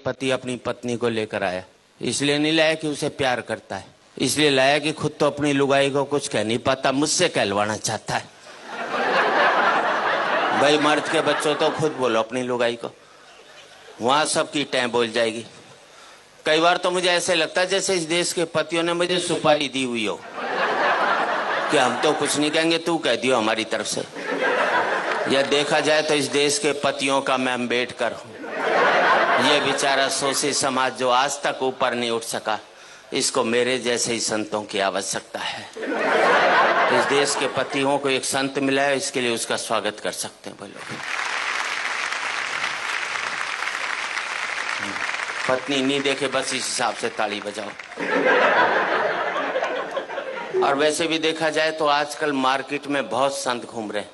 एक पति अपनी पत्नी को लेकर आया। इसलिए नहीं लाया कि उसे प्यार करता है, इसलिए लाया कि खुद तो अपनी लुगाई को कुछ कह नहीं पाता, मुझसे कहलवाना चाहता है। भाई मर्द के बच्चों तो खुद बोलो अपनी लुगाई को, वहां सबकी टैं बोल जाएगी। कई बार तो मुझे ऐसे लगता है जैसे इस देश के पतियों ने मुझे सुपारी दी हुई हो कि हम तो कुछ नहीं कहेंगे, तू कह दियो हमारी तरफ से। यह देखा जाए तो इस देश के पतियों का मैं अम्बेडकर हूँ। ये बेचारा शोषित समाज जो आज तक ऊपर नहीं उठ सका, इसको मेरे जैसे ही संतों की आवश्यकता है। इस देश के पतियों को एक संत मिला है, इसके लिए उसका स्वागत कर सकते हैं। बोलो पत्नी नहीं देखे बस इस हिसाब से ताली बजाओ। और वैसे भी देखा जाए तो आजकल मार्केट में बहुत संत घूम रहे हैं,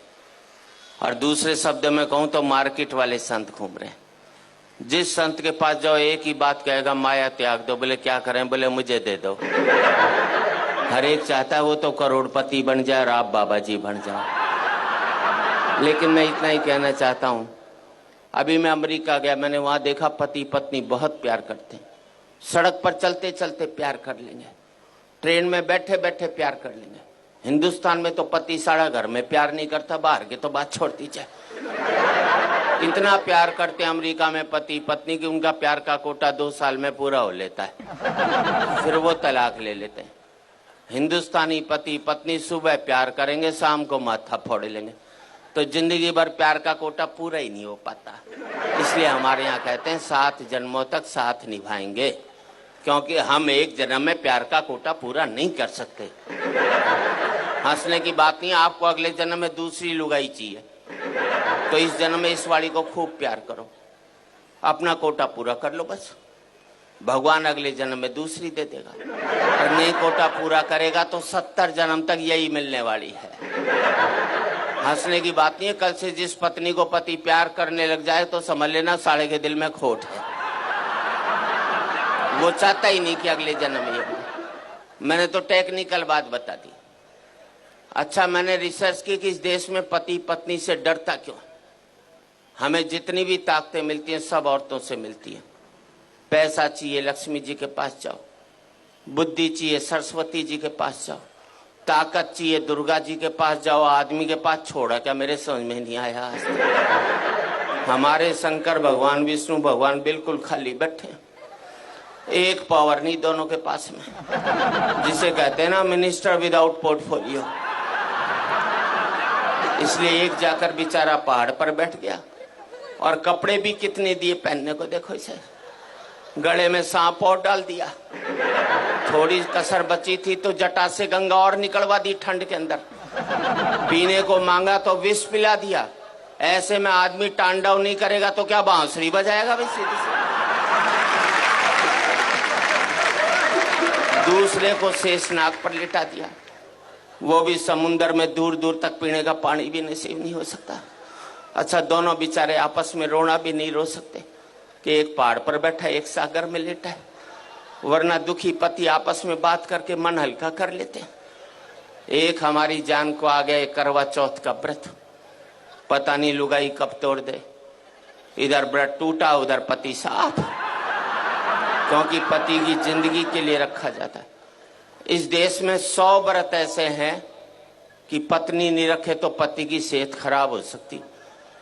और दूसरे शब्द में कहूं तो मार्केट वाले संत घूम रहे हैं। जिस संत के पास जाओ एक ही बात कहेगा, माया त्याग दो। बोले क्या करें? बोले मुझे दे दो। हर एक चाहता है वो तो करोड़पति बन जाए और आप बाबा जी बन जाओ। लेकिन मैं इतना ही कहना चाहता हूं, अभी मैं अमेरिका गया, मैंने वहां देखा पति पत्नी बहुत प्यार करते हैं। सड़क पर चलते चलते प्यार कर लेंगे, ट्रेन में बैठे बैठे प्यार कर लेंगे। हिंदुस्तान में तो पति सारा घर में प्यार नहीं करता, बाहर के तो बात छोड़ दीजिए। इतना प्यार करते हैं अमेरिका में पति पत्नी की, उनका प्यार का कोटा 2 साल में पूरा हो लेता है, फिर वो तलाक ले लेते हैं। हिंदुस्तानी पति पत्नी सुबह प्यार करेंगे, शाम को माथा फोड़ लेंगे, तो जिंदगी भर प्यार का कोटा पूरा ही नहीं हो पाता। इसलिए हमारे यहाँ कहते हैं 7 जन्मों तक साथ निभाएंगे, क्योंकि हम एक जन्म में प्यार का कोटा पूरा नहीं कर सकते। हंसने की बात नहीं, आपको अगले जन्म में दूसरी लुगाई चाहिए तो इस जन्म में इस वाली को खूब प्यार करो, अपना कोटा पूरा कर लो बस। भगवान अगले जन्म में दूसरी दे देगा, और नहीं कोटा पूरा करेगा तो 70 जन्म तक यही मिलने वाली है। हंसने की बात नहीं है, कल से जिस पत्नी को पति प्यार करने लग जाए तो समझ लेना साले के दिल में खोट है, वो चाहता ही नहीं कि अगले जन्म में ये। मैंने तो टेक्निकल बात बता दी। अच्छा, मैंने रिसर्च की कि इस देश में पति पत्नी से डरता क्यों? हमें जितनी भी ताकतें मिलती हैं सब औरतों से मिलती हैं। पैसा चाहिए लक्ष्मी जी के पास जाओ, बुद्धि चाहिए सरस्वती जी के पास जाओ, ताकत चाहिए दुर्गा जी के पास जाओ, आदमी के पास छोड़ा क्या? मेरे समझ में नहीं आया। हमारे शंकर भगवान विष्णु भगवान बिल्कुल खाली बैठे, एक पावर नहीं दोनों के पास में, जिसे कहते हैं ना मिनिस्टर विदाउट पोर्टफोलियो। इसलिए एक जाकर बेचारा पहाड़ पर बैठ गया, और कपड़े भी कितने दिए पहनने को, देखो इसे, गले में सांप और डाल दिया। थोड़ी कसर बची थी तो जटा से गंगा और निकलवा दी ठंड के अंदर। पीने को मांगा तो विष पिला दिया। ऐसे में आदमी तांडव नहीं करेगा तो क्या बांसुरी बजाएगा भाई? सीधी सी दूसरे को शेषनाग पर लिटा दिया, वो भी समुन्द्र में दूर दूर तक पीने का पानी भी नसीब नहीं हो सकता। अच्छा, दोनों बेचारे आपस में रोना भी नहीं रो सकते कि एक पहाड़ पर बैठा एक सागर में लेटा है, वरना दुखी पति आपस में बात करके मन हल्का कर लेते हैं। एक हमारी जान को आ गया करवा चौथ का व्रत, पता नहीं लुगाई कब तोड़ दे। इधर व्रत टूटा उधर पति साफ, क्योंकि पति की जिंदगी के लिए रखा जाता है। इस देश में 100 व्रत ऐसे हैं कि पत्नी नहीं रखे तो पति की सेहत खराब हो सकती।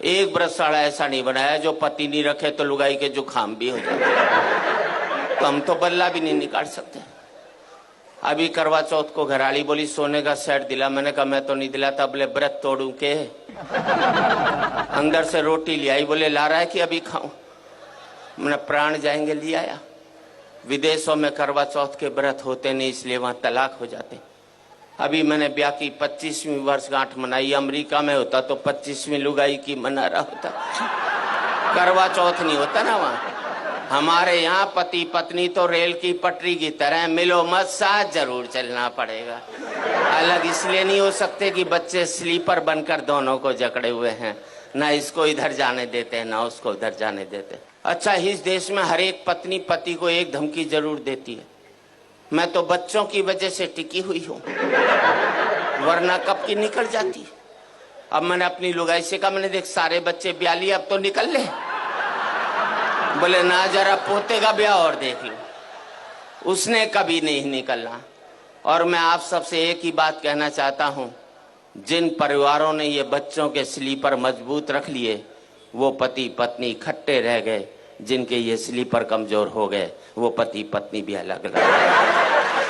एक व्रतशाला ऐसा नहीं बनाया जो पति नहीं रखे तो लुगाई के जुकाम भी हो जाते, तो हम तो बल्ला भी नहीं निकाल सकते। अभी करवा चौथ को घराड़ी बोली सोने का सेट दिला, मैंने कहा मैं तो नहीं दिलाता। बोले व्रत तोड़ू के? अंदर से रोटी ले आई, बोले ला रहा है कि अभी खाऊं? मैंने प्राण जाएंगे, ले आया। विदेशों में करवा चौथ के व्रत होते नहीं, इसलिए वहां तलाक हो जाते। अभी मैंने ब्याह की 25वीं वर्षगांठ मनाई, अमेरिका में होता तो 25वीं लुगाई की मना रहा होता, करवा चौथ नहीं होता ना वहां। हमारे यहाँ पति पत्नी तो रेल की पटरी की तरह, मिलो मत साथ जरूर चलना पड़ेगा। अलग इसलिए नहीं हो सकते कि बच्चे स्लीपर बनकर दोनों को जकड़े हुए हैं, ना इसको इधर जाने देते हैं ना उसको उधर जाने देते। अच्छा, इस देश में हर एक पत्नी पति को एक धमकी जरूर देती है। मैं तो बच्चों की वजह से टिकी हुई हूँ, वरना कब की निकल जाती। अब मैंने अपनी लुगाई से कहा, मैंने देख सारे बच्चे ब्याह लिए, अब तो निकल ले। बोले ना जरा पोते का ब्याह और देख लो, उसने कभी नहीं निकलना। और मैं आप सबसे एक ही बात कहना चाहता हूं, जिन परिवारों ने ये बच्चों के स्लीपर मजबूत रख लिए वो पति पत्नी इकट्ठे रह गए, जिनके ये स्लीपर कमजोर हो गए वो पति पत्नी भी अलग अलग।